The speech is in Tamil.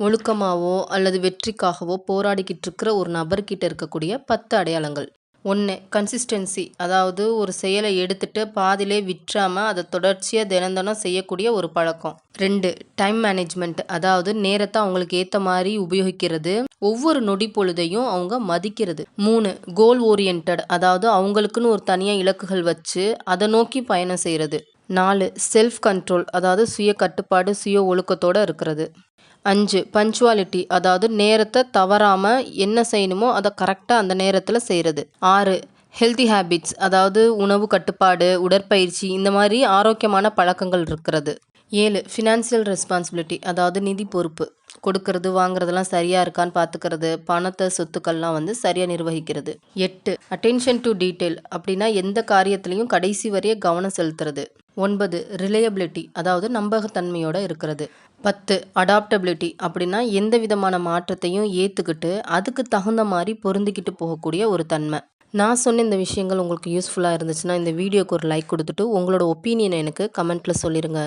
ஒழுக்கமாவோ அல்லது வெற்றிக்காகவோ போராடிக்கிட்டு இருக்கிற ஒரு நபர்கிட்ட இருக்கக்கூடிய 10 அடையாளங்கள். 1. கன்சிஸ்டன்சி, அதாவது ஒரு செயலை எடுத்துட்டு பாதியிலே விட்டுறாம அதை தொடர்ச்சியாக தினம் தினம் செய்யக்கூடிய ஒரு பழக்கம். 2. டைம் மேனேஜ்மெண்ட், அதாவது நேரத்தை அவங்களுக்கு ஏற்ற மாதிரி உபயோகிக்கிறது, ஒவ்வொரு நொடி பொழுதையும் அவங்க மதிக்கிறது. 3. கோல் ஓரியன்ட், அதாவது அவங்களுக்குன்னு ஒரு தனியாக இலக்குகள் வச்சு அதை நோக்கி பயணம் செய்கிறது. 4. செல்ஃப் கண்ட்ரோல், அதாவது சுய கட்டுப்பாடு சுய ஒழுக்கத்தோடு இருக்கிறது. 5. பஞ்சுவாலிட்டி, அதாவது நேரத்தை தவறாமல் என்ன செய்யணுமோ அதை கரெக்டாக அந்த நேரத்தில் செய்கிறது. 6. ஹெல்தி ஹேபிட்ஸ், அதாவது உணவு கட்டுப்பாடு உடற்பயிற்சி இந்த மாதிரி ஆரோக்கியமான பழக்கங்கள் இருக்கிறது. 7. ஃபினான்சியல் ரெஸ்பான்சிபிலிட்டி, அதாவது நிதி பொறுப்பு, கொடுக்கறது வாங்குறதெல்லாம் சரியாக இருக்கான்னு பார்த்துக்கிறது, பணத்தை சொத்துக்கள்லாம் சரியாக நிர்வகிக்கிறது. 8. அட்டென்ஷன் டு டீட்டெயில், அப்படின்னா எந்த காரியத்திலையும் கடைசி வரைய கவனம் செலுத்துறது. 9. ரிலையபிலிட்டி, அதாவது நம்பகத்தன்மையோடு இருக்கிறது. 10. அடாப்டபிலிட்டி, அப்படின்னா எந்த விதமான மாற்றத்தையும் ஏற்றுக்கிட்டு அதுக்கு தகுந்த மாதிரி பொருந்திக்கிட்டு போகக்கூடிய ஒரு தன்மை. நான் சொன்ன இந்த விஷயங்கள் உங்களுக்கு யூஸ்ஃபுல்லாக இருந்துச்சுன்னா இந்த வீடியோக்கு ஒரு லைக் கொடுத்துட்டு உங்களோட ஒப்பீனியனை எனக்கு கமெண்ட்டில் சொல்லிடுங்க.